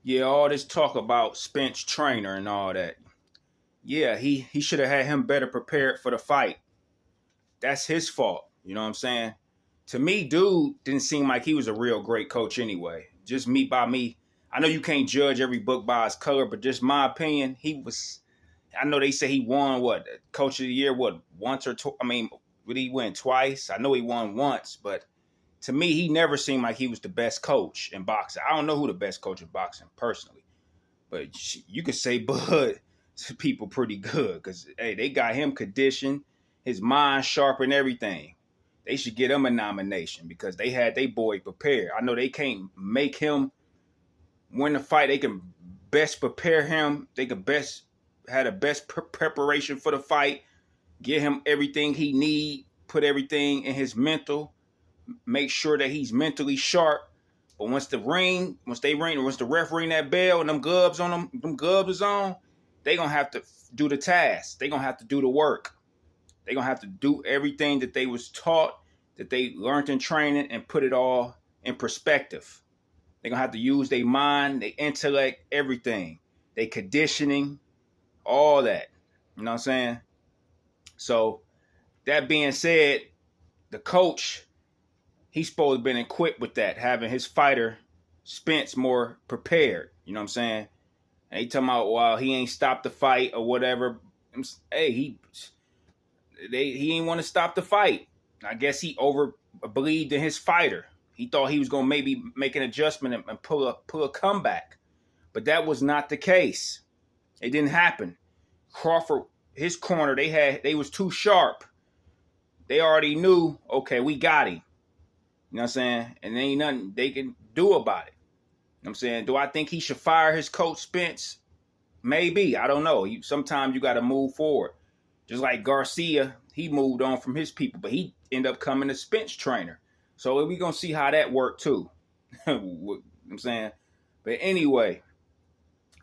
Yeah, all this talk about Spence trainer and all that. Yeah, he should have had him better prepared for the fight. That's his fault. You know what I'm saying? To me, dude didn't seem like he was a real great coach anyway. Just me by me. I know you can't judge every book by its color, but just my opinion, he was. I know they say he won what coach of the year, what once or twice. I mean, did he win twice? I know he won once, but to me, he never seemed like he was the best coach in boxing. I don't know who the best coach in boxing personally, but you could say Bud to people pretty good because hey, they got him conditioned, his mind sharp, and everything. They should get him a nomination because they had their boy prepared. I know they can't make him win the fight. They can best prepare him. They can best had the best preparation for the fight. Get him everything he need. Put everything in his mental. Make sure that he's mentally sharp. But once the ref ring that bell and them gubs is on, they gonna have to do the task. They gonna have to do the work. They gonna have to do everything that they was taught, that they learned in training, and put it all in perspective. They gonna have to use their mind, their intellect, everything, their conditioning, all that. You know what I'm saying? So that being said, the coach, he's supposed to have been equipped with that, having his fighter Spence more prepared. You know what I'm saying? And he talking about, well, he ain't stopped the fight or whatever. Hey, he ain't want to stop the fight. I guess he over believed in his fighter. He thought he was gonna maybe make an adjustment and pull a comeback, but that was not the case. It didn't happen. Crawford, his corner, they was too sharp. They already knew, okay, we got him. You know what I'm saying? And there ain't nothing they can do about it. You know what I'm saying? Do I think he should fire his coach, Spence? Maybe. I don't know. Sometimes you got to move forward. Just like Garcia, he moved on from his people, but he ended up coming a Spence trainer. So we're going to see how that worked too. You know what I'm saying? But anyway,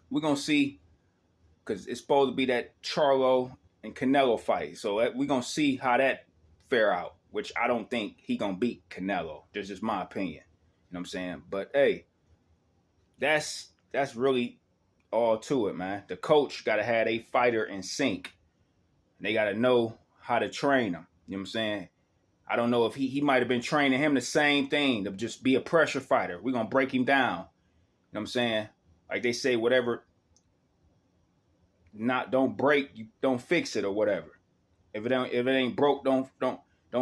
we're going to see, because it's supposed to be that Charlo and Canelo fight. So we're going to see how that fare out, which I don't think he going to beat Canelo. That's just my opinion. You know what I'm saying? But hey, that's really all to it, man. The coach got to have a fighter in sync. And they got to know how to train him. You know what I'm saying? I don't know if he might have been training him the same thing, to just be a pressure fighter. We're going to break him down. You know what I'm saying? Like they say, whatever, don't break, you don't fix it or whatever. If it ain't broke, don't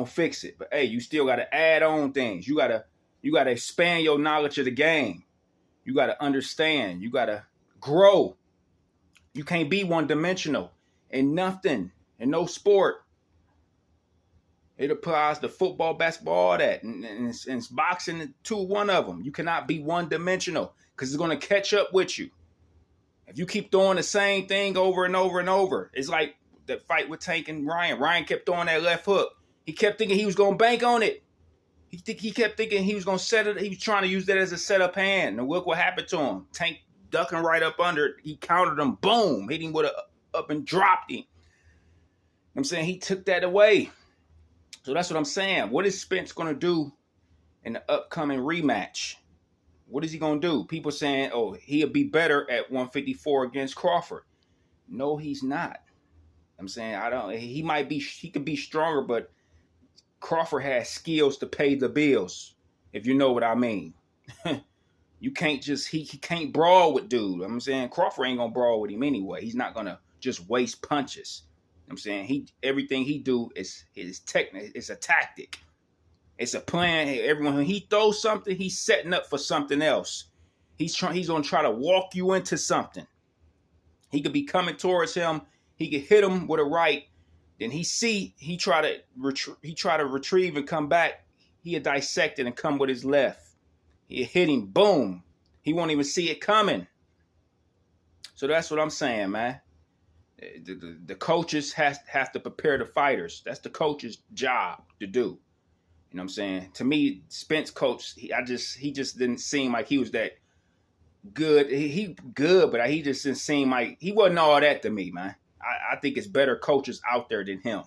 fix it. But hey, you still got to add on things. You got to expand your knowledge of the game. You got to understand. You got to grow. You can't be one-dimensional in nothing, in no sport. It applies to football, basketball, all that. And it's boxing, one of them. You cannot be one-dimensional because it's going to catch up with you. If you keep throwing the same thing over and over and over, it's like the fight with Tank and Ryan. Ryan kept throwing that left hook. He kept thinking he was going to bank on it. He kept thinking he was going to set it. He was trying to use that as a setup hand. And look what happened to him. Tank ducking right up under it. He countered him. Boom. Hit him with a up and dropped him. You know what I'm saying? He took that away. So that's what I'm saying. What is Spence going to do in the upcoming rematch? What is he going to do? People saying, oh, he'll be better at 154 against Crawford. No, he's not. I'm saying, he could be stronger, but Crawford has skills to pay the bills, if you know what I mean. You can't he can't brawl with dude. I'm saying Crawford ain't going to brawl with him anyway. He's not going to just waste punches. I'm saying everything he do is his technique. It's a tactic. It's a plan. Everyone, when he throws something, he's setting up for something else. He's gonna try to walk you into something. He could be coming towards him. He could hit him with a right. Then he try to retrieve and come back. He'll dissect it and come with his left. He'll hit him. Boom. He won't even see it coming. So that's what I'm saying, man. The coaches have to prepare the fighters. That's the coach's job to do. You know what I'm saying? To me, Spence coach, he just didn't seem like he was that good. He good, but he just didn't seem like he wasn't all that to me, man. I think it's better coaches out there than him.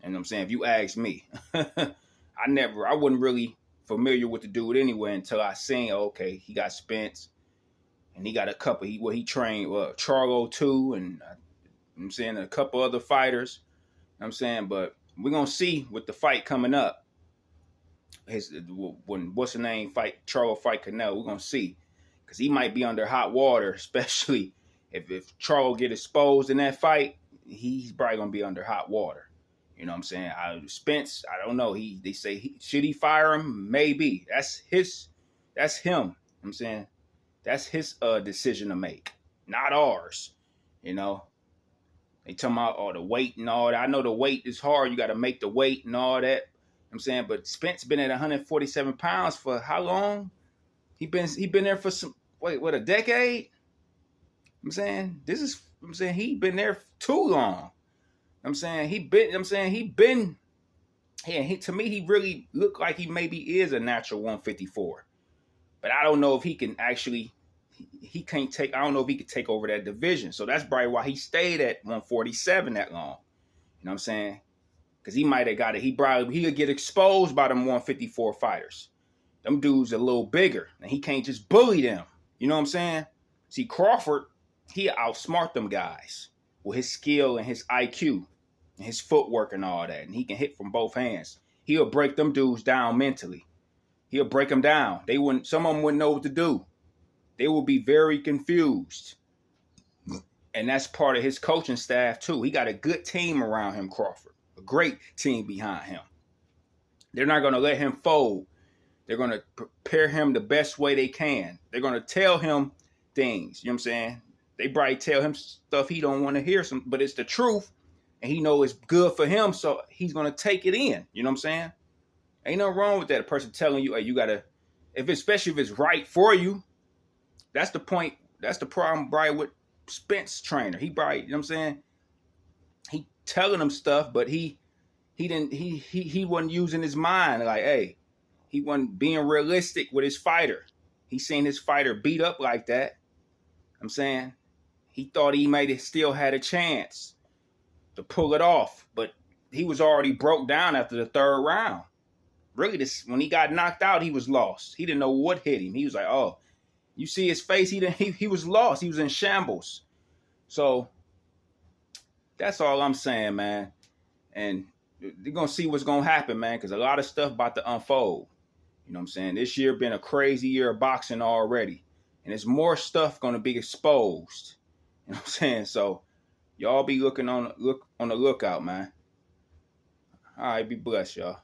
You know what I'm saying? If you ask me, I wasn't really familiar with the dude anyway until I seen, okay, he got Spence. and he got a couple. He trained Charlo too, and I'm saying a couple other fighters. I'm saying, but we're gonna see with the fight coming up. When what's the name fight Charlo fight Canelo, we're gonna see because he might be under hot water, especially if Charlo get exposed in that fight. He's probably gonna be under hot water. You know what I'm saying? Spence, I don't know. They say should he fire him? Maybe. That's him. I'm saying that's his decision to make, not ours. You know, they talking about the weight and all that. I know the weight is hard. You got to make the weight and all that. I'm saying, but Spence been at 147 pounds for how long? He been there for a decade? I'm saying he been there too long. To me, he really looked like he maybe is a natural 154. But I don't know if he can actually, I don't know if he could take over that division. So that's probably why he stayed at 147 that long. You know what I'm saying? Because he might have got it. He could get exposed by them 154 fighters. Them dudes are a little bigger, and he can't just bully them. You know what I'm saying? See, Crawford, he outsmart them guys with his skill and his IQ and his footwork and all that. And he can hit from both hands. He'll break them dudes down mentally. He'll break them down. Some of them wouldn't know what to do. They will be very confused. And that's part of his coaching staff too. He got a good team around him, Crawford. A great team behind him. They're not going to let him fold. They're going to prepare him the best way they can. They're going to tell him things. You know what I'm saying? They probably tell him stuff he don't want to hear, but it's the truth. And he know it's good for him, so he's going to take it in. You know what I'm saying? Ain't nothing wrong with that. A person telling you, hey, you got to, especially if it's right for you. That's the point. That's the problem, Brian, with Spence trainer. He probably, you know what I'm saying? He telling him stuff, but he wasn't using his mind. Like, hey, he wasn't being realistic with his fighter. He seen his fighter beat up like that. I'm saying he thought he might have still had a chance to pull it off, but he was already broke down after the third round. Really, when he got knocked out, he was lost. He didn't know what hit him. He was like, oh, you see his face? He was lost. He was in shambles. So that's all I'm saying, man. And you're going to see what's going to happen, man, because a lot of stuff about to unfold. You know what I'm saying? This year been a crazy year of boxing already. And there's more stuff going to be exposed. You know what I'm saying? So y'all be looking on the lookout, man. All right, be blessed, y'all.